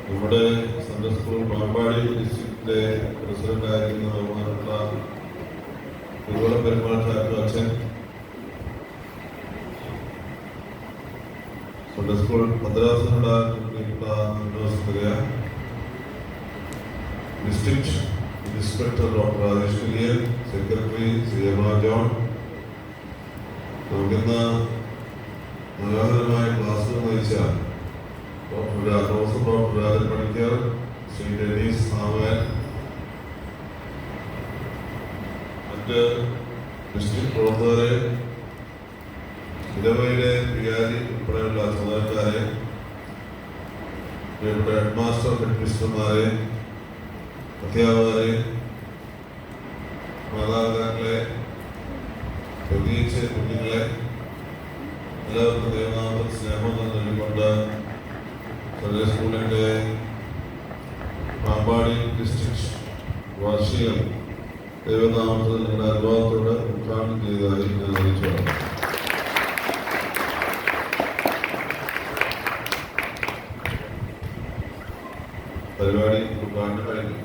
നമ്മുടെ Sunday school Pampady ഡിസ്ട്രിക്റ്റിലെ പ്രസിഡന്റായിരിക്കുന്ന ബഹുമാനപ്പെട്ട കുരുവള പെരുമാൾ സാഹിബ് അച്ഛൻ, സൺഡേ സ്കൂൾ മദ്രാസിനുണ്ടാക്കിയിട്ടുള്ള district inspector doctor Rajesh Kurian, secretary Shri John, നമുക്കിന്ന് മനോഹരമായ ക്ലാസ് നയിച്ച doctor Rajan Panicker, Shri Denis Samuel, മറ്റ് ഡിസ്ട്രിക്ട് പ്രവർത്തകരെ, ഇടവയിലെ വികാരി ഉൾപ്പെടെയുള്ള ചുമതലക്കാരെ, പ്രിയപ്പെട്ട ഹെഡ് മാസ്റ്റർ, ഹെഡ് മിസ്റ്റർമാരെ, അധ്യാപകരെ, മാതാപിതാക്കളെ, പ്രത്യേകിച്ച് കുഞ്ഞുങ്ങളെ, എല്ലാവർക്കും ദൈവനാമത്തിൽ സ്നേഹം നൽകിക്കൊണ്ട് സൺഡേ സ്കൂളിൻ്റെ പാമ്പാടി ഡിസ്ട്രിക്ട് വാർഷികം ദൈവനാമത്തിൽ നിങ്ങളുടെ അനുഭവത്തോട് ഉദ്ഘാടനം ചെയ്തതായി ഞാൻ അറിയിച്ചു. പരിപാടി ഉദ്ഘാടനം കഴിഞ്ഞു.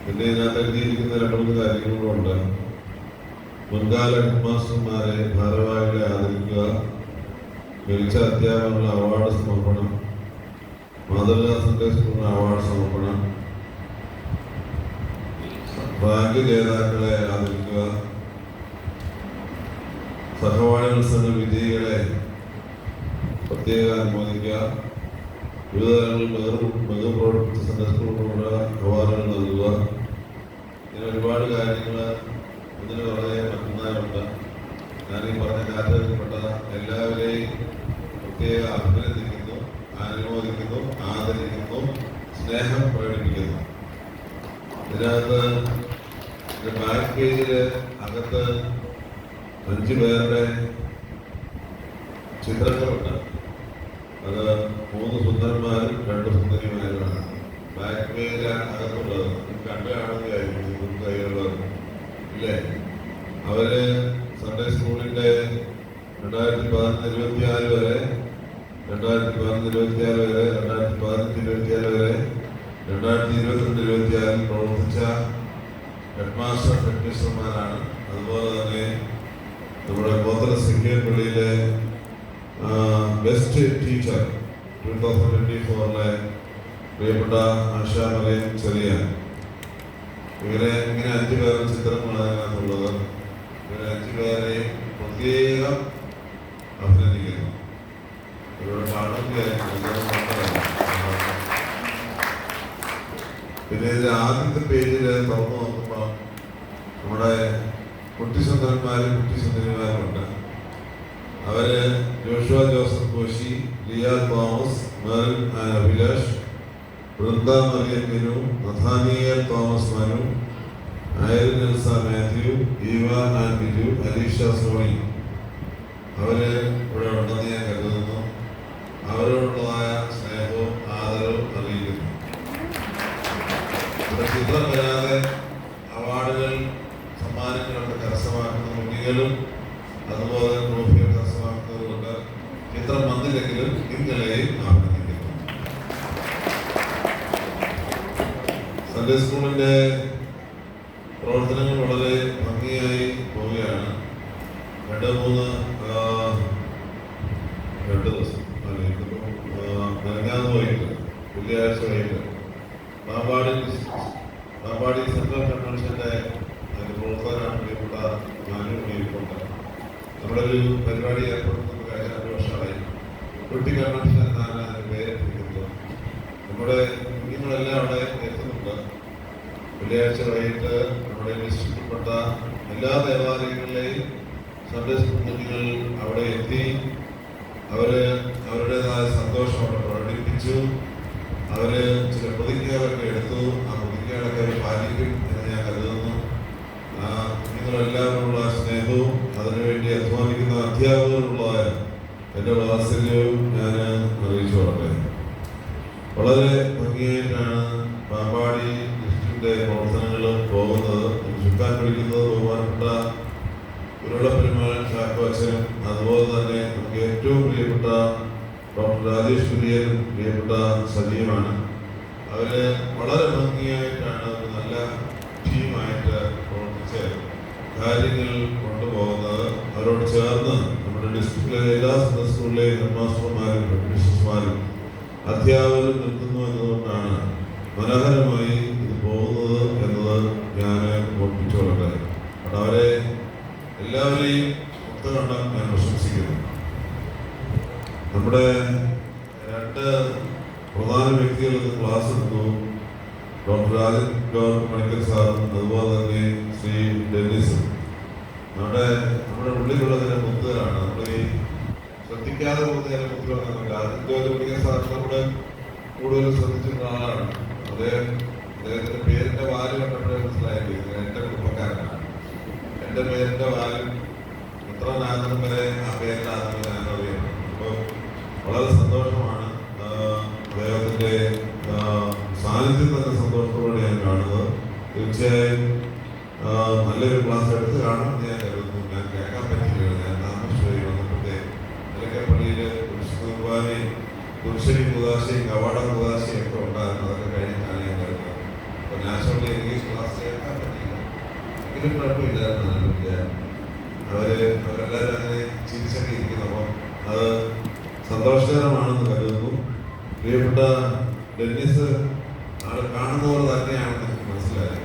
പിന്നെ ഇതിനകത്ത് എഴുതിയിരിക്കുന്ന രണ്ട് കാര്യങ്ങളുണ്ട്. മുൻകാല ഹെഡ് മാസ്റ്റർമാരെ, ഭാരവാഹികളെ ആദരിക്കുക, മികച്ച അധ്യാപകരുടെ അവാർഡ് സമർപ്പണം, മാതൃകാ സൺഡേ സ്കൂളിന് അവാർഡ് സമർപ്പണം, ബാങ്ക് ജേതാക്കളെ ആദരിക്കുക, സഹപാഠി മത്സര വിജയികളെ പ്രത്യേക അനുമോദിക്കുക, വിവിധ തലങ്ങളിൽ മികവ് പ്രവർത്തിച്ച സൺഡേ സ്കൂളിനുള്ള അവാർഡുകൾ നൽകുക. ഇങ്ങനെ ഒരുപാട് കാര്യങ്ങൾ ഇതിന് വളരെ മറ്റൊന്നായുണ്ട്. ഞാനീ പറഞ്ഞ കാറ്ററിൽപ്പെട്ട എല്ലാവരെയും പ്രത്യേക അഭിനന്ദിക്കുന്നു, അനുമോദിക്കുന്നു, ആദരിക്കുന്നു, സ്നേഹം പ്രകടിപ്പിക്കുന്നു. ഇതിനകത്ത് ബാക്ക് പേജില് അകത്ത് 5 പേരുടെ ചിത്രങ്ങളുണ്ട്. അത് 3 സുന്ദരന്മാരും 2 സുന്ദരിമാരുമാണ്. ബാക്ക് പേജിൽ അകത്തുള്ളത് കണ്ടു കാണുകയായിരിക്കും കൈകളുള്ളത് ഇല്ലേ? അവര് സൺഡേ 2014-26 വരെ, 2014-26 വരെ, 2015-26 വരെ, 2022-26 പ്രവർത്തിച്ച ഹെഡ്മാസ്റ്റർ ഹെഡ്മിസ്റ്റർമാരാണ്. അതുപോലെ തന്നെ നമ്മുടെ ഗോത്ര സിംഗിൾ പള്ളിയിലെ ബെസ്റ്റ് ടീച്ചർ 2024 പ്രിയപ്പെട്ട ആശാ മറിയം ചെറിയാൻ. ഇങ്ങനെ 5 പേരുടെ ചിത്രങ്ങളാണ് അതിനകത്തുള്ളത്. ഇവരെ 5 പേരെയും പ്രത്യേകം അഭിനന്ദിക്കുന്നു. ഇവരുടെ പാഠത്തെ പിന്നെ ഇതിന്റെ ആദ്യത്തെ പേജിൽ തുറന്നു നോക്കുമ്പോൾ നമ്മുടെ കുട്ടിസുന്ദരന്മാരും കുട്ടിസുന്ദരിമാരുമുണ്ട്. അവര് ജോഷുവ ജോസഫ് കോശി, ലിയ തോമസ്, മെറിൻ അഭിലാഷ്, വൃന്ദ മറിയം മിനു, നഥാനിയൽ തോമസ് മനു, ഐറിൻ എൽസ മാത്യു, ഈവ ആൻഡ് ബിജു, അലീഷ സോണി. അവര് ഇവിടെ ഉണ്ടെന്ന് ഞാൻ കരുതുന്നു. അവരോടുള്ളതായ സ്നേഹവും ആദരവും അറിയിക്കുന്നു. ഇവിടെ ചിത്രം വരാതെ അവാർഡുകൾ സമ്മാനങ്ങളൊക്കെ കരസ്ഥമാക്കുന്ന കുട്ടികളും അതുപോലെ ട്രോഫികൾ കരസ്ഥമാക്കുന്നവരുണ്ട്. ചിത്രം വന്നില്ലെങ്കിലും നിങ്ങളെയും അഭിനന്ദിക്കുന്നു. സൺഡേ സ്കൂളിന്റെ പ്രവർത്തനങ്ങൾ വളരെ ഭംഗിയായി പോവുകയാണ്. 2-3 ദിവസം മെനഞ്ഞാന്ന് വൈകിട്ട്, വെള്ളിയാഴ്ച വൈകിട്ട് പാമ്പാടി സെൻട്രൽ കൺവെൻഷന്റെ പ്രവർത്തകരാണ് പ്രിയപ്പെട്ട മാനുണ്ട്. നമ്മുടെ ഒരു പരിപാടി ഏർപ്പെടുത്തുന്നത് കഴിഞ്ഞ 2 വർഷമായി. കുട്ടി കൺവെൻഷൻ എന്നാണ് അതിന് പേരിട്ടിരിക്കുന്നത്. നമ്മുടെ കുഞ്ഞുങ്ങളെല്ലാം അവിടെ എത്തുന്നുണ്ട്. വെള്ളിയാഴ്ച വൈകിട്ട് നമ്മുടെ ഡിസ്ട്രിക്റ്റിൽപ്പെട്ട എല്ലാ ദേവാലയങ്ങളിലെയും സൺഡേ സ്കൂൾ കുഞ്ഞുങ്ങൾ അവിടെ എത്തി അവരുടേതായ സന്തോഷം അവിടെ പ്രകടിപ്പിച്ചു. അവര് ചില പ്രതിജ്ഞകളൊക്കെ എടുത്തു. ആ പ്രതിജ്ഞകളൊക്കെ അവർ പാലിക്കും എന്ന് ഞാൻ കരുതുന്നു. കുഞ്ഞുങ്ങളെല്ലാവരുമുള്ള സ്നേഹവും അതിനുവേണ്ടി അധ്വാനിക്കുന്ന അധ്യാപകരുള്ളതായ എൻ്റെ വാത്സല്യവും ഞാൻ അറിയിച്ചു കൊള്ളട്ടെ. വളരെ ഭംഗിയായിട്ടാണ് പാമ്പാടി ഡിസ്ട്രിക്റ്റിന്റെ പ്രവർത്തനങ്ങൾ പോകുന്നത്. ചുക്കാൻ പിടിക്കുന്നത് ബഹുമാനപ്പെട്ട ഉരുളപ്പെരുമാൾ ചാക്കോ അച്ഛനും അതുപോലെ തന്നെ നമുക്ക് ഏറ്റവും പ്രിയപ്പെട്ട ഡോക്ടർ രാജേഷ് കുര്യനും പ്രിയപ്പെട്ട സജീവമാണ്. അവര് വളരെ ഭംഗിയായിട്ടാണ് ഒരു നല്ല ടീമായിട്ട് പ്രവർത്തിച്ച് കാര്യങ്ങൾ കൊണ്ടുപോകുന്നത്. അവരോട് ചേർന്ന് നമ്മുടെ ഡിസ്ട്രിക്റ്റിലെ എല്ലാ സ്കൂളിലെയും ഹെഡ്മാസ്റ്റർമാരും ഹെഡ്മിസ്റ്റർമാരും അധ്യാപകരും നിൽക്കുന്നു എന്നതുകൊണ്ടാണ് മനോഹരമായി ഇത് പോകുന്നത് എന്നത് ഞാൻ ഓർപ്പിച്ചുകൊള്ളട്ടെ. അപ്പോൾ അവരെ എല്ലാവരെയും ഒത്തുകണ്ണം ഞാൻ പ്രശംസിക്കുന്നു. നമ്മുടെ 2 പ്രധാന വ്യക്തികൾ ഇന്ന് ക്ലാസ് എടുത്തു. ഡോക്ടർ രാജൻ പണിക്കർ സാറും അതുപോലെ തന്നെ ശ്രീ ഡെന്നിസും. നമ്മുടെ ഉള്ളിലുള്ള ചില മുത്തുകളാണ്. നമ്മൾ ഈ ശ്രദ്ധിക്കാതെ പോകുന്ന ചില മുത്തുകളൊന്നുമില്ല. രാജൻ പണിക്കർ സാർ നമ്മുടെ കൂടുതൽ ശ്രദ്ധിച്ചിരുന്ന ആളാണ്. അദ്ദേഹത്തിന്റെ പേരിന്റെ വാല് കണ്ടപ്പോഴേ മനസ്സിലായി എന്റെ കുടുംബക്കാരനാണ്. എന്റെ പേരിന്റെ വാലും എത്ര നാഗരം വരെ ആ പേരിലാണെന്ന് ഞാൻ അറിയുന്നു. അപ്പോൾ വളരെ സന്തോഷമാണ്. അദ്ദേഹത്തിന്റെ സാന്നിധ്യം തന്നെ സന്തോഷത്തോടെ ഞാൻ കാണുന്നത്. തീർച്ചയായും നല്ലൊരു ക്ലാസ് എടുത്ത് കാണുമെന്ന് ഞാൻ കരുതുന്നു. ഞാൻ കേൾക്കാൻ പറ്റില്ല. ഞാൻ താമസിച്ചു വന്നപ്പോഴത്തെ നിലക്കപ്പള്ളിയില് കുർബാനയും കുരിശടി കുദാശയും കവാട കുദാശയും ഒക്കെ ഉണ്ടായിരുന്നു. അതൊക്കെ കഴിഞ്ഞിട്ടാണ് ഞാൻ കരുതുന്നത്. അപ്പോൾ നാച്ചുറലി ഇംഗ്ലീഷ് ക്ലാസ് കേൾക്കാൻ പറ്റില്ല. എങ്കിലും കുഴപ്പമില്ലായിരുന്നു. അവരെല്ലാവരും അങ്ങനെ ചിരിച്ചൊക്കെ ഇരിക്കുന്നു. അപ്പം അത് സന്തോഷകരമാണെന്ന് കരുതുന്നു. പ്രിയപ്പെട്ട ഡെന്നിസ് ആള് കാണുന്നവർ തന്നെയാണെന്ന് എനിക്ക് മനസ്സിലായി.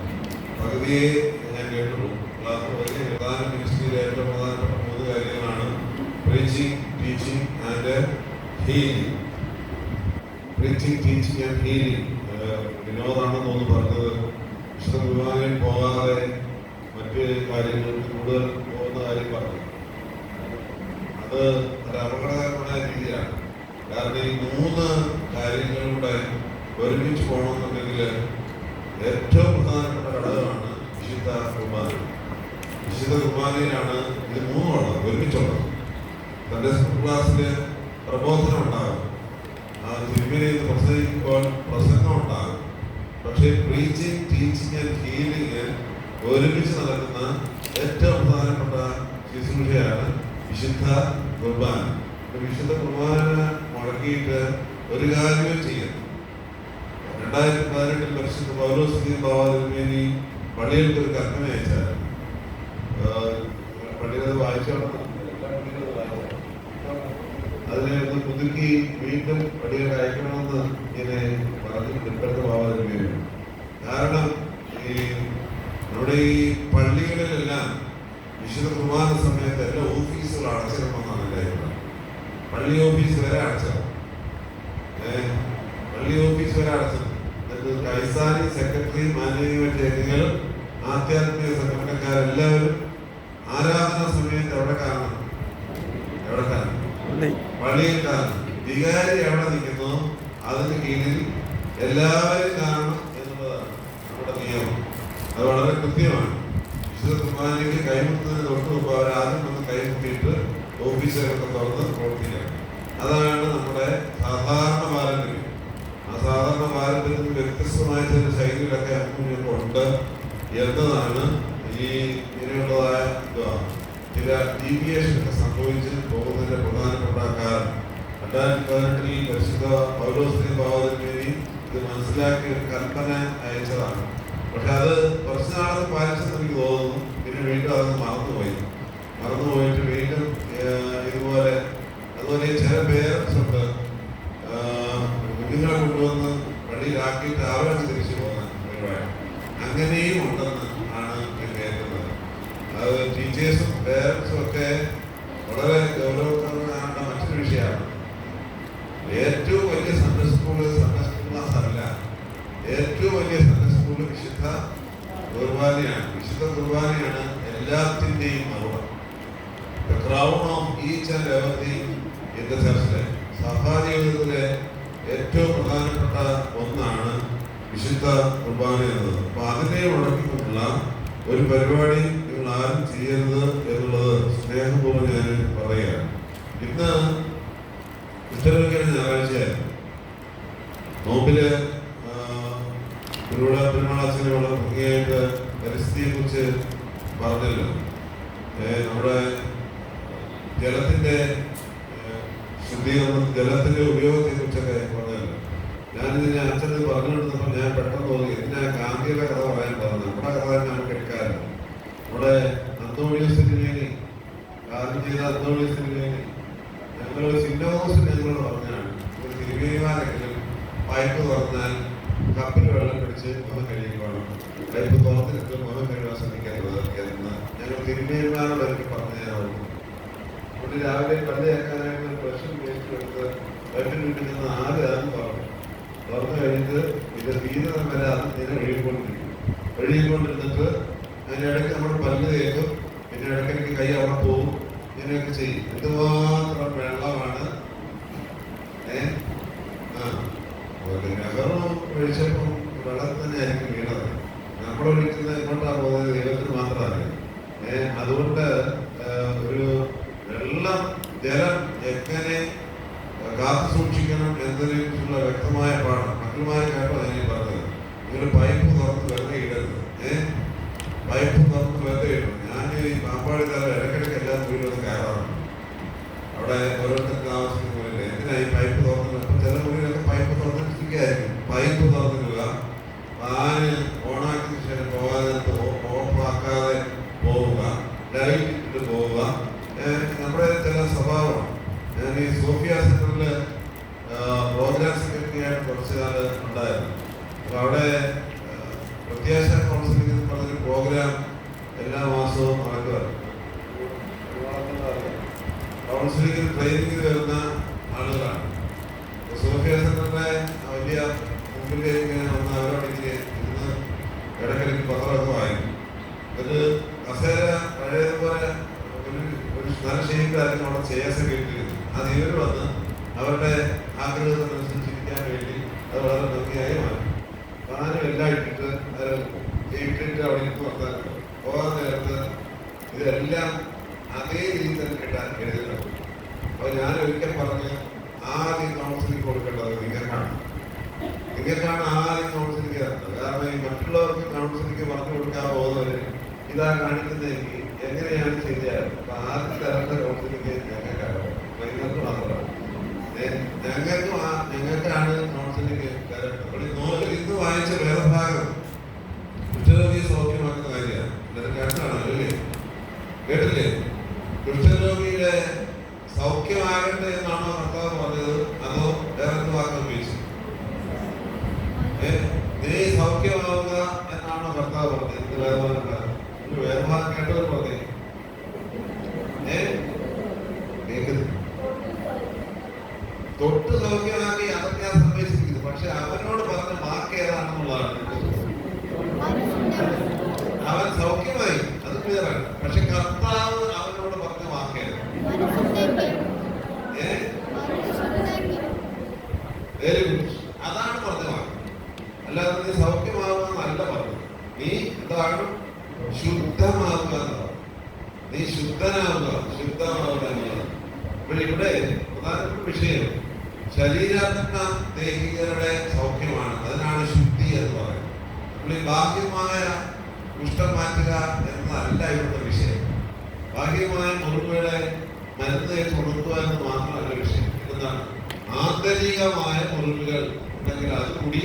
പകുതിയെ ഞാൻ കേട്ടുള്ളൂ. ക്ലാസ് വലിയ പ്രധാന മിനിസ്ട്രിയിലെ ഏറ്റവും പ്രധാനപ്പെട്ട 3 കാര്യങ്ങളാണ് preaching, teaching and healing. Preaching, teaching and healing. വിനോദാണെന്ന് ഒന്ന് പറഞ്ഞത്. വിശുദ്ധ കുർബാനയിൽ പോകാതെ മറ്റ് കാര്യങ്ങൾക്ക് കൂടുതൽ പോകുന്ന കാര്യം പറഞ്ഞു. അത് ഒരു അപകടകരമായ രീതിയാണ്. കാരണം ഈ 3 കാര്യങ്ങളിലൂടെ ഒരുമിച്ച് പോകണമെന്നുണ്ടെങ്കിൽ ഏറ്റവും പ്രധാനപ്പെട്ട ഘടകമാണ് വിശുദ്ധ കുർബാന. വിശുദ്ധ കുർബാനയിലാണ് ഇത് 3 ഉള്ളത്, ഒരുമിച്ചുള്ളത്. തൻ്റെ സ്കൂൾ ക്ലാസ്സിൽ പ്രബോധനം ഉണ്ടാകും, തിരുമേനിയിൽ പ്രസംഗിക്കുമ്പോൾ പ്രസംഗം ഉണ്ടാകും. പക്ഷേ പ്രീച്ചിങ്, ടീച്ചിങ് ആൻഡ് ഹീലിംഗ് ഒരുമിച്ച് നടക്കുന്ന ഏറ്റവും പ്രധാനപ്പെട്ട ശുശ്രൂഷയാണ് വിശുദ്ധ കുർബാന. വിശുദ്ധ കുർബാന മുടക്കിയിട്ട് ഒരു കാര്യവും ചെയ്യുന്നു. 2018 പരിശുദ്ധ പൗലോസ് ബാവാതിരുമേനി പള്ളിയിൽ ഒരു കർമ്മം അയച്ചാൽ പള്ളിയിൽ വായിച്ചോളാം. അതിനെ ഒന്ന് പുതുക്കി വീണ്ടും പള്ളിയിൽ അയക്കണമെന്ന് ഇങ്ങനെ പറഞ്ഞിട്ടുണ്ട് ഇപ്പോഴത്തെ ബാവാതിരുമേനി. കാരണം ഈ നമ്മുടെ ഈ പള്ളികളിലെല്ലാം വിശുദ്ധ കുർബാന സമയത്ത് എല്ലാ ഓഫീസുകൾ അടച്ചിടണമെന്നാണ് എൻ്റെ അഭിപ്രായം. പള്ളി ഓഫീസ് വരെ അടച്ചിടണം. പള്ളി ഓഫീസ് വരെ അടച്ചിടണം. കൈസാരി സെക്രട്ടറി മാനേജ്മെന്റ് ഏരിയകളും ആധ്യാത്മിക സംഘടനക്കാരെല്ലാവരും ആരാധന സമയത്ത് എവിടെ കാണണം? പള്ളിയിൽ കാണണം. വികാരി എവിടെ നിൽക്കുന്നു അതിന് കീഴിൽ എല്ലാവരും കാണണം എന്നുള്ളതാണ് നമ്മുടെ നിയമം. അത് വളരെ കൃത്യമാണ്. വിശുദ്ധ കുർബാനയ്ക്ക് കൈമുട്ടുന്നതിന് തൊട്ട് മുമ്പ് അവരാദ്യം വന്ന് കൈമുട്ടിയിട്ട് ഓഫീസുകളൊക്കെ തുറന്ന് പ്രവർത്തിക്കണം. അതാണ് നമ്മുടെ സാധാരണ പാരമ്പര്യം. ആ സാധാരണ പാരമ്പര്യത്തിൽ വ്യത്യസ്തമായ ചില ശൈലികളൊക്കെ അങ്ങനെയൊക്കെ ഉണ്ട് എന്നതാണ് ഈ ഇങ്ങനെയുള്ളതായ ചില ഡീവിയേഷനൊക്കെ സംഭവിച്ച് പോകുന്നതിന്റെ പ്രധാനപ്പെട്ട കാരണം. 2018 പരിശുദ്ധ പൗലോസ് ബാവാതിരുമേനി ഇത് മനസ്സിലാക്കി ഒരു കൽപ്പന അയച്ചതാണ്. പക്ഷെ അത് കുറച്ച് നാളത് പാലിച്ചെന്ന് എനിക്ക് തോന്നുന്നു. പിന്നെ വീണ്ടും അത് മറന്നുപോയിട്ട് വീണ്ടും അതുപോലെ ചില പേരൻസ് ഉണ്ട് കുഞ്ഞുങ്ങളെ കൊണ്ടുവന്ന് പള്ളിയിലാക്കിയിട്ട് അവരൊക്കെ തിരിച്ചു പോകുന്ന പരിപാടി അങ്ങനെയും ഉണ്ടെന്ന് ആണ് ഞാൻ കേൾക്കുന്നത്. അത് ടീച്ചേഴ്സും പേരൻസും ഒക്കെ വളരെ ഗൗരവത്തോടെ മറ്റൊരു വിഷയമാണ്. ഏറ്റവും വലിയ സൺഡേ സ്കൂൾ ക്ലാസ് അല്ല. ഏറ്റവും വലിയ സൺഡേ സ്കൂൾ വിശുദ്ധ കുർബാനയാണ്. വിശുദ്ധ കുർബാനയാണ് എല്ലാത്തിൻ്റെയും മറുപടി. The crown of each and everything in the church. സഭാജീവിതത്തിലെ ഏറ്റവും പ്രധാനപ്പെട്ട ഒന്നാണ് വിശുദ്ധ കുർബാന എന്നത്. അപ്പൊ അതിനെ ഉടക്കിക്കൊണ്ടുള്ള ഒരു പരിപാടി നിങ്ങൾ ആരും ചെയ്യരുത് എന്നുള്ളത് സ്നേഹപൂർവ്വം ഞാൻ പറയുകയാണ്. ഇന്ന് ഉത്തരവിക്കൽ ഞായറാഴ്ചയായിരുന്നു. നോമ്പില് പെരുമാളാച്ചനെ വളരെ ഭംഗിയായിട്ട് പരിസ്ഥിതിയെ കുറിച്ച് പറഞ്ഞല്ലോ. നമ്മുടെ ജലത്തിന്റെ ശുദ്ധീകരണം, ജലത്തിന്റെ ഉപയോഗത്തെ കുറിച്ചൊക്കെ പറഞ്ഞല്ലോ. ഞാനിതിനെ അച്ഛന് പറഞ്ഞുകൊണ്ടിരുന്നപ്പോൾ ഞാൻ പെട്ടെന്ന് തോന്നി ഇതിനെ ഗാന്ധിയുടെ കഥ പറയാൻ പറഞ്ഞു. നമ്മുടെ കഥ ഞാൻ കേൾക്കാറില്ല. നമ്മുടെ അന്തോണിയോസിന് വേണ്ടി കാര്യം ചെയ്ത അന്തോണിയോസിന് വേണ്ടി ഞങ്ങൾ സിന്നോസിന് ഞങ്ങളോട് പറഞ്ഞാണ് ഒരു തിരുവേമാരെങ്കിലും പൈപ്പ് തുറന്നാൽ കപ്പിൽ വെള്ളം പിടിച്ച് മുഖം കഴുകിക്കോണം, പൈപ്പ് തുറന്നിട്ട് മുഖം കഴുകാൻ ശ്രമിക്കരുത് എന്ന് ഞങ്ങൾ തിരുവേമാരോട് എനിക്ക് പറഞ്ഞു തരാറുണ്ട്. അതുകൊണ്ട് രാവിലെ പള്ളിയാക്കാനായിട്ട് ഒരു പ്രശ്നം വേസ്റ്റ് എടുത്ത് പൈപ്പിൽ വീട്ടിൽ നിന്ന് ആദ്യം പറഞ്ഞു. തുറന്നു കഴിഞ്ഞിട്ട് ഇത് തീരുന്ന വരെ അത് നില ഒഴുകിക്കൊണ്ടിരുന്നിട്ട് അതിനിടയ്ക്ക് നമ്മൾ പല്ല് തേക്കും. പിന്നെ ഇടയ്ക്കിടയ്ക്ക് കൈ അവിടെ പോവും. ഇങ്ങനെയൊക്കെ ചെയ്യും. എന്തുമാത്രം വെള്ളമാണ് നെഹ്റു ഒഴിച്ചപ്പം വെള്ളം തന്നെ ആയിരിക്കും വീണത്. നമ്മൾ ഒഴിക്കുന്നത് എങ്ങോട്ടാണ് പോകുന്നത് ദൈവത്തിന് മാത്രമല്ല. അതുകൊണ്ട് ഒരു വെള്ളം ജലം എങ്ങനെ കാത്തു സൂക്ഷിക്കണം എന്നതിനെക്കുറിച്ചുള്ള വ്യക്തമായ പാഠം മക്കളുമാരെ കേട്ടോ ഞാൻ പറഞ്ഞത്. നിങ്ങൾ പൈപ്പ് തുറന്ന് വെറുതെ ഇടരുത്. പൈപ്പ് തുറന്ന് വെറുതെ ഇടണം. ഞാൻ ഈ പാമ്പാടി തല ഇടയ്ക്കിടയ്ക്ക് എല്ലാം വീട്ടിൽ വന്ന് കയറാറുണ്ട്. അവിടെ ഓരോരുത്തർക്ക് ആവശ്യം പോലില്ല. എന്തിനായി പൈപ്പ് തുറന്നില്ല? ഇപ്പം ചില മുറിയിലൊക്കെ പൈപ്പ് തുറന്നിട്ടിരിക്കുകയായിരിക്കും. പൈപ്പ് തുറന്നിടുക, ഫാന് ഓണാക്കിയതിന് ശേഷം പോകാതെ ഓഫാക്കാതെ പോവുക, ലൈറ്റ് ഇട്ടിട്ട് പോവുക. നമ്മുടെ ചില സ്വഭാവമാണ്. ഞാൻ ഈ സോഫിയ സെന്ററിൽ പ്രോഗ്രാം സെക്രട്ടറി ആയിട്ട് കുറച്ച് നാൾ ഉണ്ടായിരുന്നു. അപ്പോൾ അവിടെ പ്രത്യാശ കൗൺസിലിംഗ് എന്ന് പറഞ്ഞൊരു പ്രോഗ്രാം എല്ലാ മാസവും നടക്കുമായിരുന്നു. കൗൺസിലിംഗിൽ ട്രെയിനിങ്ങിൽ വരുന്ന ആളുകളാണ്. സോഫിയ സെന്ററിന്റെ വലിയ മുമ്പിൽ ഇങ്ങനെ വന്ന് അവരോട് ഇങ്ങനെ ഇന്ന് ഇടയ്ക്കിടയ്ക്ക് പത്രമൊക്കെ വായിക്കും. ഒരു കസേര പഴയതുപോലെ ഒരു നല്ല ഷേപ്പിലായിരുന്നു അവിടെ ചേസ് കേട്ടിരുന്നു. അത് ഇവർ വന്ന് അവരുടെ ആഗ്രഹത്തിനനുസരിച്ചിരിക്കാൻ വേണ്ടി അത് വളരെ ഭംഗിയായി മാറി. ഫാനും എല്ലാം ഇട്ടിട്ട് അത് ഇട്ടിട്ട് അവിടെ ഇരുന്ന് വർത്താൻ പോകാൻ നേരത്ത് ഇതെല്ലാം അതേ രീതിയിൽ തന്നെ കിട്ടാൻ എഴുതിയിട്ടുണ്ട്. അപ്പോൾ ഞാൻ ഒരിക്കൽ പറഞ്ഞ് ആദ്യം കൗൺസിലിംഗ് കൊടുക്കേണ്ടത് നിങ്ങൾക്കാണ് ആദ്യം കൗൺസിലിംഗ് തരേണ്ടത്. കാരണം ഈ മറ്റുള്ളവർക്ക് കൗൺസിലിംഗ് പറഞ്ഞു കൊടുക്കാൻ പോകുന്നവര് ഇതാ കാണിക്കുന്നതെങ്കിൽ എങ്ങനെയാണ് ശരിയായത്? അപ്പൊ ആദ്യം തരേണ്ട കൗൺസിലിംഗ് ഞങ്ങൾക്കാണ് കൗൺസിലിംഗ് ഇന്ന് വായിച്ച വേദഭാഗം കുഷ്ഠരോഗിയെ സൗഖ്യമാക്കുന്ന കാര്യമാണ്. എല്ലാവരും കേട്ടാണോ അല്ലേ? കേട്ടില്ലേ? കുഷ്ഠരോഗിയുടെ സൗഖ്യമാകട്ടെ എന്നാണോ കർത്താവ് പറഞ്ഞത്, അതോ വേറെ വാക്ക് ഉപയോഗിച്ചു? നീ സൗഖ്യമാവുക എന്നാണോ കർത്താവ് പറഞ്ഞത്? ഇത് വേദഭാഗം കേട്ടവർ പറഞ്ഞേ കേൾക്കുന്നു. തൊട്ട് സൗഖ്യമാക്കി അതൊക്കെ ഞാൻ സമ്മതിച്ചിരിക്കുന്നു. പക്ഷെ അവനോട് പറഞ്ഞ വാക്ക് ഏതാണെന്നുള്ളതാണ്. അവൻ സൗഖ്യമായി, അത് ക്ലിയറാണ്. പക്ഷെ കർത്താവ് അവനോട് പറഞ്ഞ വാക്ക് വെരി ഗുഡ്, അതാണ് പറഞ്ഞ വാക്ക്. അല്ലാതെ നീ സൗഖ്യമാവുക പറഞ്ഞത്. നീ എന്താണ്? ശുദ്ധമാവുക എന്നതാണ്. നീ ശുദ്ധനാവുക, ശുദ്ധമാവുക എന്നുള്ളത്. ഇവിടെ പ്രധാനപ്പെട്ട വിഷയം ശരീരാത്മ ദേഹികരുടെ സൗഖ്യമാണ്. അതിനാണ് ശുദ്ധി എന്ന് പറയുന്നത്. നമ്മൾ ഈ ബാഹ്യമായ കുഷ്ഠം മാറ്റുക എന്നതല്ല ഇവിടുത്തെ വിഷയം. ബാഹ്യമായ മുറിവുകളെ മരുന്ന് കൊടുക്കുക എന്ന് മാത്രമല്ല വിഷയം. എന്താണ്? ആന്തരികമായ മുറിവുകൾ ഉണ്ടെങ്കിൽ അതുകൂടി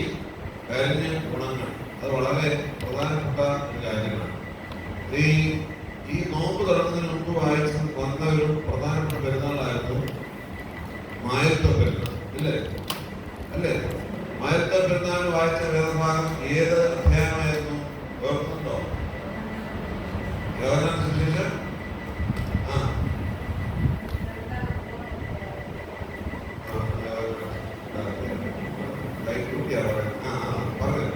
കഴിഞ്ഞ ഗുണങ്ങൾ. അത് വളരെ പ്രധാനപ്പെട്ട ഒരു കാര്യമാണ്. ഈ നോമ്പ് തുറന്നതിന് മുമ്പ് വായിച്ച് വന്ന ഒരു പ്രധാനപ്പെട്ട പെരുന്നാളായിരുന്നു മായത്വ പെരുന്നാൾ. അല്ലേ? മായത്വ പെരുന്നാൾ വായിച്ച വേദഭാഗം ഏത് അധ്യായമായിരുന്നു? ഓർക്കുന്നുണ്ടോ? യോഹന്നാൻ സുവിശേഷം പറഞ്ഞു.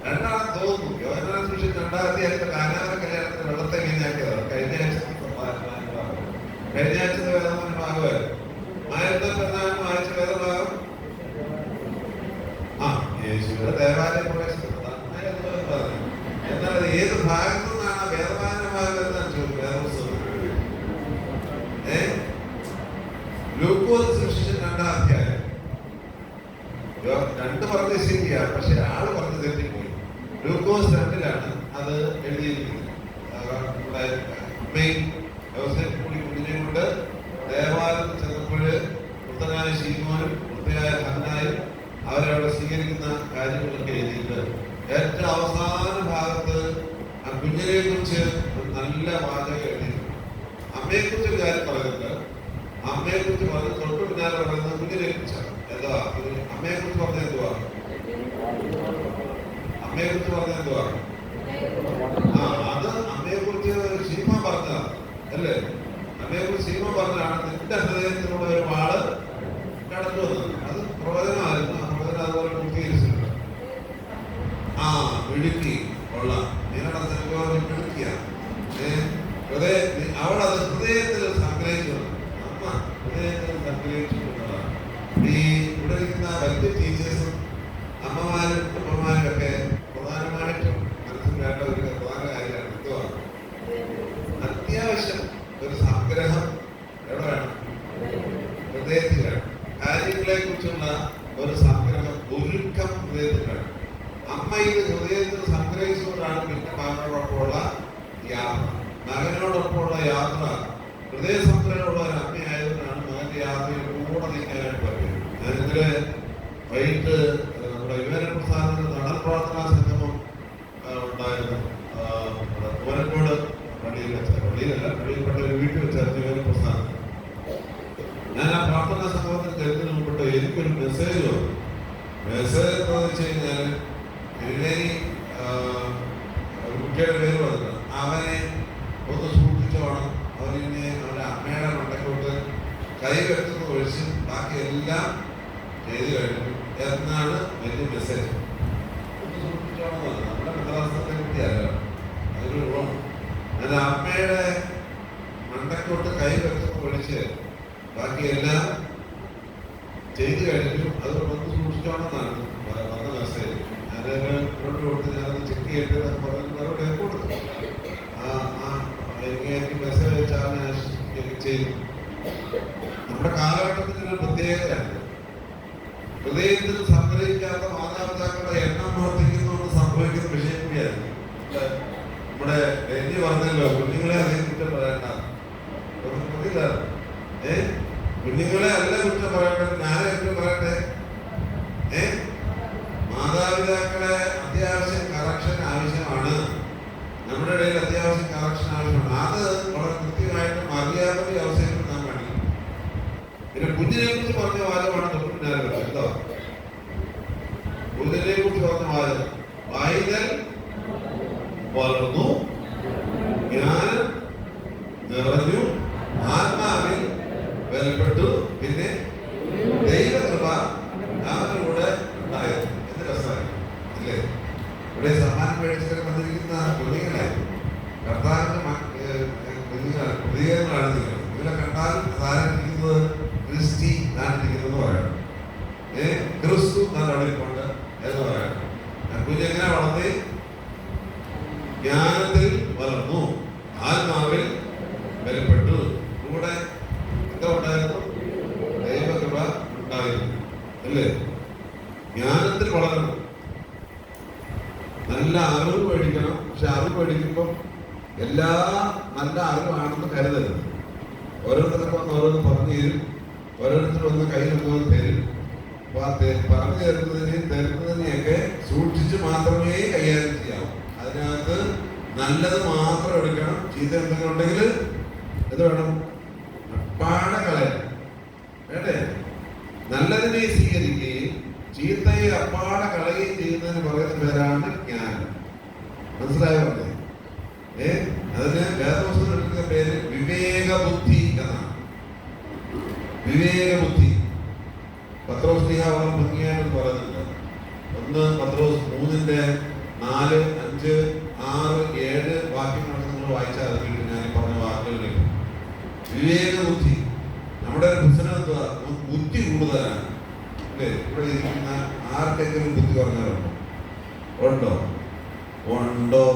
രണ്ടാം തോന്നുന്നു. യോഹന്നാൻ സുവിശേഷം 2ാമത്തെ കാനാന കല്യാണത്തിന് വെള്ളത്തെ എങ്ങനെയാക്കിയതാണ്. കഴിഞ്ഞ ആഴ്ചത്തെ വേദമായ ഭാഗമായിരുന്നു. മായത്തെ പ്രധാനം വായിച്ച വേദഭാഗം യേശുവിന്റെ ദേവാലയ പ്രവേശനം. എന്നാൽ ഏത് ഭാഗത്തു നിന്നാണ് വേദവാന ഭാഗം എന്നാണ് ചോദിച്ചത്. വേദപുസ്തകം ലൂക്കോസ് സുവിശേഷം 2ാം അധ്യായം. 2 പറഞ്ഞ ശരിയാണ്, പക്ഷെ ആള് പറഞ്ഞ് തെറ്റിപ്പോയി. ലൂക്കോസ് 2ലാണ് അത് എഴുതിയിരിക്കുന്നത്. കുഞ്ഞിനെ കൊണ്ട് ദേവാലയത്തിൽ ചെന്നപ്പോഴ് വൃദ്ധനായ ശീമോനും വൃദ്ധയായ ഹന്നായും അവരവിടെ സ്വീകരിക്കുന്ന കാര്യങ്ങളൊക്കെ എഴുതിയിട്ട് ഏറ്റവും അവസാന ഭാഗത്ത് ആ കുഞ്ഞിനെ കുറിച്ച് നല്ല വാചകം എഴുതിയിട്ടുണ്ട്. അമ്മയെ കുറിച്ച് ഒരു കാര്യം പറയുന്നുണ്ട്. അമ്മയെ കുറിച്ച് പറഞ്ഞ് തൊട്ട് പിന്നാലെ പറയുന്നത് കുഞ്ഞിനെ കുറിച്ചാണ്. എന്താ അമ്മയെ കുറിച്ച് പറഞ്ഞ എന്തുവാ? അമ്മയെ കുറിച്ച് പറഞ്ഞ എന്തുവാ? അത് അമ്മയെ കുറിച്ച് ശീമ പറഞ്ഞതാണ് അല്ലേ? അമ്മയെ കുറിച്ച് ശീമ പറഞ്ഞാണ് നിന്റെ ഹൃദയത്തിലുള്ള ഒരു വാള് കടന്നു വന്നത്. അത് പ്രവചനമായിരുന്നു. ആ പ്രവചനം അതുപോലെ പൂർത്തീകരിച്ചിട്ടുണ്ട്. മിടുക്കി കൊള്ളാം. നിങ്ങളുടെ മിടുക്കിയ അവളത് ഹൃദയത്തിൽ സംഗ്രഹിച്ചു. അമ്മ ഹൃദയത്തിൽ സംഗ്രഹിച്ചു എന്നുള്ളതാണ്. ഈ ഇവിടെ ഇരിക്കുന്ന വലിയ ടീച്ചേഴ്സും അമ്മമാരും അമ്മമാരും ഒക്കെ പ്രധാനമായിട്ടും മനസ്സിൽ വേണ്ട ഒരു പ്രധാന കാര്യമാണ് എന്തുവാണ്? അത്യാവശ്യം ഒരു സംഗ്രഹം എവിടെ വേണം? ഹൃദയത്തിൽ വേണം. കാര്യങ്ങളെ കുറിച്ചുള്ള ഒരു സംഗ്രഹം, ഒരുക്കം ഹൃദയത്തിൽ വേണം. അമ്മ ഇത് ഹൃദയത്തിൽ സംഗ്രഹിച്ചുകൊണ്ടാണ് പിന്നെ മകനോടൊപ്പമുള്ള യാത്ര. മകനോടൊപ്പമുള്ള യാത്ര ഹൃദയ സംഗ്രഹമുള്ള ഒരു അമ്മയായതുകൊണ്ടാണ് മകന്റെ യാത്രയിൽ കൂടെ നീക്കാനായിട്ട് പറ്റുന്നത്. ഞാനിതില് വൈകിട്ട് നമ്മുടെ യുവനപ്രസാദത്തിന്റെ നടൻ പ്രാർത്ഥനാ സംഗമം ഉണ്ടായിരുന്നു. കോലക്കോട് പള്ളിയിൽപ്പെട്ട ഒരു വീട്ടിൽ വെച്ചായിരുന്നു യുവനപ്രസാദം. ഞാൻ ആ പ്രാർത്ഥനാ സംഗമത്തിൽ കരുത്തിന് മുമ്പിട്ട് എനിക്കൊരു മെസ്സേജ് വന്നു. മെസ്സേജ് എന്താണെന്ന് വെച്ച് കഴിഞ്ഞാൽ കുട്ടിയുടെ പേര് പറഞ്ഞു, അവനെ ഒന്ന് സൂക്ഷിച്ചോണം, അവനെ അവരുടെ അമ്മയുടെ മണ്ടക്കോട്ട് കൈ വെക്കുന്നത് ഒഴിച്ച് ബാക്കി എല്ലാം ചെയ്തു കഴിഞ്ഞു എന്നാണ് വലിയ മെസ്സേജ്. ഒന്ന് സൂക്ഷിച്ചോണം. നമ്മുടെ മദ്രാസത്തെ കുട്ടിയല്ല, അതൊരു ഗുണം. അത് അമ്മയുടെ മണ്ടക്കോട്ട് കൈ വെക്കുന്നത് ഒഴിച്ച് ബാക്കി എല്ലാം ചെയ്തു കഴിഞ്ഞു, അത് ഒന്ന് സൂക്ഷിച്ചോണമെന്നാണ് പറഞ്ഞ മെസ്സേജ്. ഞാനത് കൊടുത്ത് ഞാനത് ചെക്ക് ചെയ്തിട്ട് മറുപടി കൊടുത്തു. എനിക്ക് മെസ്സേജ് വെച്ചാൽ ഞാൻ ചെയ്തു. നമ്മുടെ കാലഘട്ടത്തിൽ ഒരു പ്രത്യേകതയാണ്. ഹൃദയത്തിൽ സംഗ്രഹിക്കാത്ത മാതാപിതാക്കളുടെ എണ്ണം വർദ്ധിക്കുന്നതുകൊണ്ട് സംഭവിക്കുന്ന വിഷയം കൂടിയായിരുന്നു. നമ്മുടെ ഡൽഹി പറഞ്ഞല്ലോ, കുഞ്ഞുങ്ങളെ അധികം കുറ്റം പറയണ്ട. കുഞ്ഞുങ്ങളെ അല്ല കുറ്റം പറയട്ടെ, ഞാനെ കുറ്റം പറയട്ടെ. മാതാപിതാക്കളെ അത്യാവശ്യം കറക്ഷൻ ആവശ്യമാണ്. നമ്മുടെ ഇടയിൽ അത്യാവശ്യം കറക്ഷൻ ആവശ്യമാണ്. അത് വളരെ കൃത്യമായിട്ട് മര്യാദയുടെ അവസരത്തിൽ നാം കാണിക്കണം. പിന്നെ കുഞ്ഞിനെ കുറിച്ച് പറഞ്ഞ വാദമാണ് തൊട്ടുണ്ടായിരുന്നത്. എന്തോ കുഞ്ഞിനെ കുറിച്ച് പറഞ്ഞ വാദം, വായുതൽ വളർന്നു, ജ്ഞാനം നിറഞ്ഞു, ആത്മാവിൽ ബലപ്പെട്ടു, പിന്നെ ദൈവകൃപ അവരുടെ ഉണ്ടായിരുന്നു. എന്ത് രസമായി അല്ലേ? ഇവിടെ സമ്മാനം മേടിച്ചിട്ട് വന്നിരിക്കുന്ന കുഞ്ഞുങ്ങളെ കർത്താവിന്റെ കുഞ്ഞുങ്ങളാണ്, പ്രതികരണങ്ങളാണ് നിങ്ങൾ. നിങ്ങളെ കണ്ടാൽ സാധാരണ ക്രിസ്റ്റി നാട്ടിരിക്കുന്നത് പറയണം, ക്രിസ്തു നാട്ടിരിപ്പുണ്ട് എന്ന് പറയണം. കുഞ്ഞെങ്ങനെ വളർത്തി? ജ്ഞാനത്തിൽ വളർന്നു, ആത്മാവിൽ ബലപ്പെട്ടു, കൂടെ എന്താ ഉണ്ടായിരുന്നു? ദൈവകൃപ ഉണ്ടായിരുന്നു അല്ലേ? ജ്ഞാനത്തിൽ വളരണം. നല്ല അറിവ് മേടിക്കണം. പക്ഷെ അറിവ് മേടിക്കുമ്പം എല്ലാ നല്ല അറിവാണെന്ന് കരുതരുത്. ഓരോരുത്തർക്ക് വന്ന് ഓരോന്ന് പറഞ്ഞു തരും, ഓരോരുത്തർ വന്ന് കയ്യിലൊന്നും തരും. അപ്പൊ ആ പറഞ്ഞു തരുന്നതിനെയൊക്കെ സൂക്ഷിച്ച് മാത്രമേ കൈകാര്യം ചെയ്യാവൂ. അതിനകത്ത് നല്ലത് മാത്രം എടുക്കണം. ചീത്ത എന്തെങ്കിലും ഉണ്ടെങ്കിൽ എന്ത് വേണം? അപ്പാടെ കളയണം. വേണ്ടേ? നല്ലതിനെ സ്വീകരിക്കുകയും ചീത്തയെ അപ്പാടെ കളയുകയും ചെയ്യുന്നതിന് പറയുന്ന പേരാണ് ജ്ഞാനം. മനസ്സിലായോ? അതിന് വേദപുസ്തകം എടുക്കുന്ന പേര് വിവേകബുദ്ധി എന്നാണ്. വിവേകബുദ്ധി. പത്രോസ് ശ്ലീഹ വളരെ ഭംഗിയായിട്ട് പറയുന്നുണ്ട്. 1 പത്രോസ് 3:4, 5, 6, 7 വാക്യങ്ങളൊക്കെ നിങ്ങൾ വായിച്ചാൽ അത് വീട്ടിൽ ഞാൻ പറഞ്ഞ വാക്കുകളിലേക്ക്. വിവേകബുദ്ധി. നമ്മുടെ ഒരു പ്രശ്നം എന്തുവാ? ബുദ്ധി കൂടുതലാണ് അല്ലേ? ഇവിടെ ഇരിക്കുന്ന ആർക്കെങ്കിലും ബുദ്ധി പറഞ്ഞാലുണ്ടോ? ഉണ്ടോ? ഉണ്ടോ?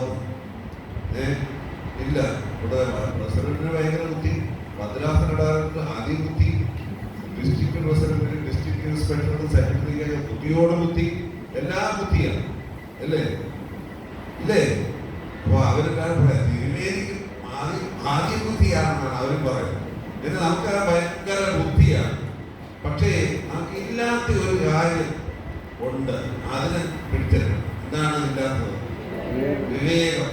ഇല്ല. ഇവിടെ പ്രസിഡന്റിന് ഭയങ്കര ബുദ്ധി, ഭദ്രാസനയുടെ അതിബുദ്ധി, ഡിസ്ട്രിക്ട് പ്രസിഡന്റിന്, ഡിസ്ട്രിക്ട് ഇൻസ്പെക്ടറിന്, സെക്രട്ടറിക്ക് ബുദ്ധിയോട് ബുദ്ധി, എല്ലാ ബുദ്ധിയാണ് അല്ലേ? ഇല്ലേ? അപ്പൊ അവരെല്ലാം പറയാം തിരുമേനിക്ക് ആദ്യ ബുദ്ധിയാണെന്നാണ് അവരും പറയുന്നത്. പിന്നെ നമുക്ക് ഭയങ്കര ബുദ്ധിയാണ്. പക്ഷേ നമുക്ക് ഇല്ലാത്ത ഒരു കാര്യം ഉണ്ട്, അതിനെ പിടിച്ചെടുക്കണം. എന്താണ് ഇല്ലാത്തത്? വിവേകം.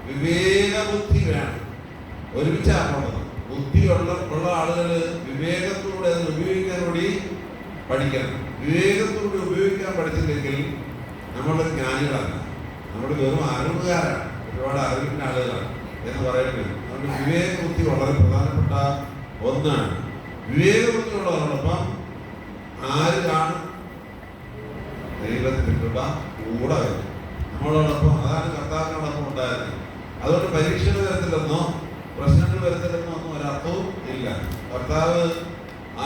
വിവേകബുദ്ധി വേണം. ഒരുമിച്ചാണുള്ളത്. ബുദ്ധിയുള്ള ആളുകൾ വിവേകത്തോടെ അത് ഉപയോഗിക്കാൻ കൂടി പഠിക്കണം. വിവേകത്തോടെ ഉപയോഗിക്കാൻ പഠിച്ചില്ലെങ്കിൽ നമ്മൾ ജ്ഞാനികളല്ല, നമ്മൾ വെറും അറിവുകാരാണ്, ഒരുപാട് അറിവിൻ്റെ ആളുകളാണ് എന്ന് പറയുന്നത്. അതുകൊണ്ട് വിവേകബുദ്ധി വളരെ പ്രധാനപ്പെട്ട ഒന്നാണ്. വിവേകബുദ്ധിയുള്ളതോടൊപ്പം ആര് കാണും? ദൈവത്തിന്റെ കൃപ കൂടെ വരും നമ്മളോടൊപ്പം. അതാണ് കർത്താവിനോടൊപ്പം ഉണ്ടായിരുന്നത്. അതുകൊണ്ട് പരീക്ഷകൾ വരത്തില്ലെന്നോ പ്രശ്നങ്ങൾ വരത്തില്ലെന്നോ ഒന്നും ഒരർത്ഥവും ഇല്ല. കർത്താവ്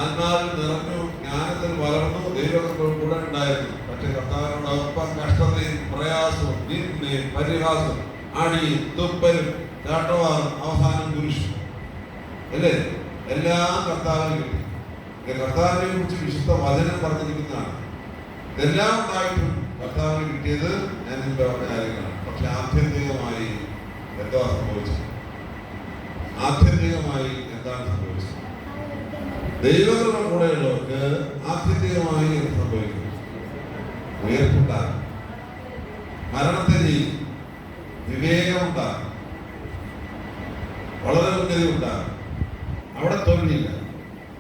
ആത്മാവിൽ നിറഞ്ഞു, ജ്ഞാനത്തിൽ വളർന്നു, ദൈവങ്ങൾ കൂടെ ഉണ്ടായിരുന്നു. പക്ഷെ കർത്താവിനോടൊപ്പം കഷ്ടതയും പ്രയാസവും നിന്ദയും പരിഹാസവും അടിയും തുപ്പലും ചാട്ടവാറും അവസാനം കുരിശും അല്ലേ? എല്ലാം കർത്താവിന് കിട്ടി. കർത്താവിനെ കുറിച്ച് വിശുദ്ധ വചനം പറഞ്ഞിരിക്കുന്നതാണ്. ഇതെല്ലാം ഉണ്ടായിട്ടും കർത്താവിന് കിട്ടിയത് ഞാൻ മുമ്പ് പറഞ്ഞ കാര്യങ്ങളാണ്. പക്ഷെ ആത്യന്തികമായി എന്താ സംഭവിച്ചത്? ആത്യന്തികമായി എന്താണ് സംഭവിച്ചത്? ദൈവങ്ങളുടെ കൂടെയുള്ളവർക്ക് ആത്യന്തികമായി എന്ത് സംഭവിക്കും? ഉയർപ്പുണ്ടാകും, മരണത്തെ ജയിക്കും, വിവേകമുണ്ടാകും, വളരെ ഉന്നതി ഉണ്ടാകും. അവിടെ തൊഴിലില്ല,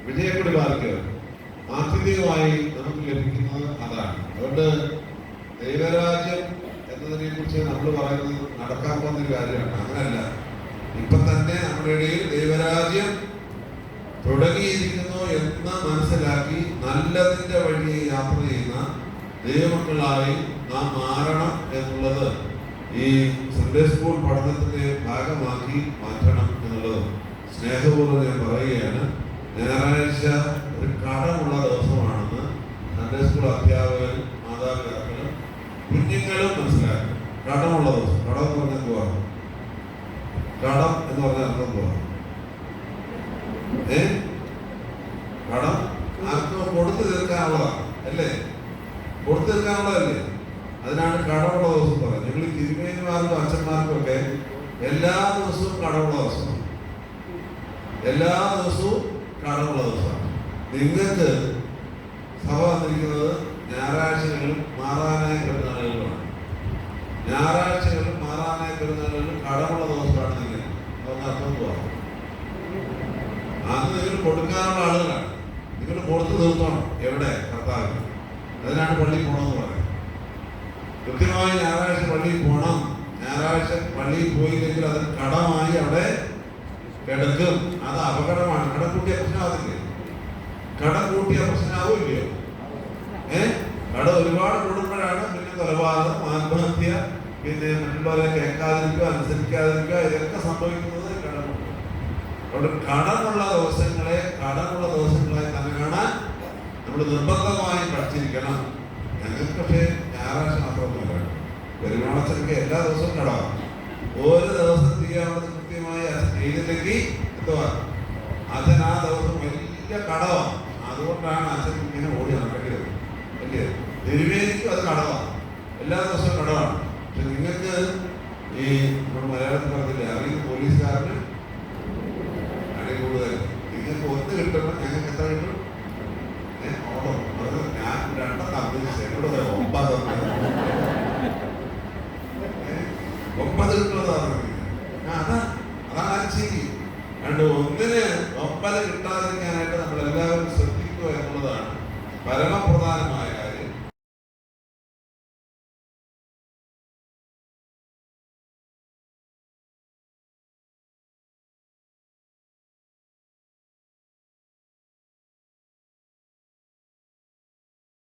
വിജയക്കൊടി പാലിക്കുക. ആത്യന്തികമായി നമുക്ക് ലഭിക്കുന്നത് അതാണ്. അതുകൊണ്ട് ദൈവരാജ്യം എന്നതിനെ കുറിച്ച് നമ്മൾ പറയുന്നത് നടക്കാൻ പോകുന്നൊരു കാര്യമാണ്. അങ്ങനല്ല, ഇപ്പൊ തന്നെ നമ്മുടെ ഇടയിൽ ദൈവരാജ്യം തുടങ്ങിയിരിക്കുന്നു എന്ന് മനസ്സിലാക്കി നല്ലതിന്റെ വഴിയെ യാത്ര ചെയ്യുന്ന ദൈവമക്കളായി നാം മാറണം എന്നുള്ളത് ഈ സൺഡേ സ്കൂൾ പഠനത്തിന്റെ ഭാഗമാക്കി മാറ്റണം എന്നുള്ളത് സ്നേഹപൂർവ്വം ഞാൻ പറയുകയാണ്. ഞായറാഴ്ച ഒരു കടമുള്ള ദിവസമാണെന്ന് സൺഡേ സ്കൂൾ അധ്യാപകരും മാതാപിതാക്കളും കുഞ്ഞുങ്ങളും മനസ്സിലാക്കും. കടമുള്ള ദിവസം. കടം എന്ന് പറഞ്ഞാൽ പോവാം. കടം എന്ന് പറഞ്ഞാൽ അർത്ഥം പോവാം. കടം ആർക്കും കൊടുത്തു തീർക്കാനുള്ളതാണ് അല്ലേ? കൊടുത്തു തീർക്കാനുള്ളതല്ലേ? അതിനാണ് കടമുള്ള ദിവസം പറയുന്നത്. ഞങ്ങൾ തിരുമേനിമാർക്കും അച്ഛന്മാർക്കും ഒക്കെ എല്ലാ ദിവസവും കടമുള്ള ദിവസമാണ്. എല്ലാ ദിവസവും കടമുള്ള ദിവസമാണ്. നിങ്ങൾക്ക് സഭ വന്നിരിക്കുന്നത് ഞായറാഴ്ചകളിലും മാറാനായ പെരുന്നാളുകളുമാണ്. ഞായറാഴ്ചകളിലും മാറാനായ പെരുന്നാളുകളിലും കടമുള്ള ദിവസമാണ് നിങ്ങൾ. അതൊന്ന് അർത്ഥം പോകാം. അന്ന് നിങ്ങൾ കൊടുക്കാനുള്ള ആളുകളാണ്. നിങ്ങൾ കൊടുത്തു തീർത്തോണം. എവിടെ? കർത്താവിന്. അതിനാണ് പള്ളിയിൽ പോകണമെന്ന് പറയുന്നത്. കൃത്യമായി ഞായറാഴ്ച പള്ളിയിൽ പോകണം. ഞായറാഴ്ച പള്ളിയിൽ പോയില്ലെങ്കിൽ അതിന് കടമായി അവിടെ കിടക്കും. അത് അപകടമാണ്. കടം കൂട്ടിയ പ്രശ്നമാവില്ലേ? കടം കൂട്ടിയ പ്രശ്നമാവില്ലയോ? കട ഒരുപാട് കൂടുമ്പോഴാണ് പിന്നെ കൊലപാതകം, ആത്മഹത്യ, പിന്നെ മറ്റുള്ളവരെ കേൾക്കാതിരിക്കുക, അനുസരിക്കാതിരിക്കുക, ഇതൊക്കെ സംഭവിക്കുന്നത് കടം കൊണ്ട്. അവിടെ കടമുള്ള ദിവസങ്ങളെ തന്നെ കാണാൻ നമ്മൾ നിർബന്ധമായി പഠിച്ചിരിക്കണം. ഞങ്ങൾക്ക് പക്ഷേ ഞായറാഴ്ച മാത്രമൊന്നുമില്ല. പെരുമാളച്ചനൊക്കെ എല്ലാ ദിവസവും കടമാണ്. ഒരു ദിവസം ചെയ്യാവുന്നത് കൃത്യമായി ചെയ്തില്ലെങ്കിൽ എന്തുവാ അച്ഛൻ ആ ദിവസം വലിയ കടമാണ്. അതുകൊണ്ടാണ് അച്ഛൻ ഇങ്ങനെ ഓടി നടക്കേണ്ടി വരുന്നത്. അല്ലേ? തിരുവേദിക്കും അത് കടമാണ്. എല്ലാ ദിവസവും കടമാണ്. പക്ഷെ നിങ്ങൾക്ക് ഈ നമ്മൾ മലയാളത്തിൽ പറഞ്ഞില്ലേ, അറിയുന്ന പോലീസുകാരന് അടി കൂടുതൽ. നിങ്ങൾക്ക് ഒന്ന് കിട്ടുമ്പോൾ ഞങ്ങൾക്ക് എത്ര കിട്ടും? ഓണം അത് ഞാൻ 2 എന്നോട് 9 കിട്ടുന്നതാണ്. അതാണ് ശരി. ഒന്നിന് 9 കിട്ടാതിരിക്കാനായിട്ട് നമ്മളെല്ലാവരും ശ്രദ്ധിക്കുക എന്നുള്ളതാണ് പരമപ്രധാനമായ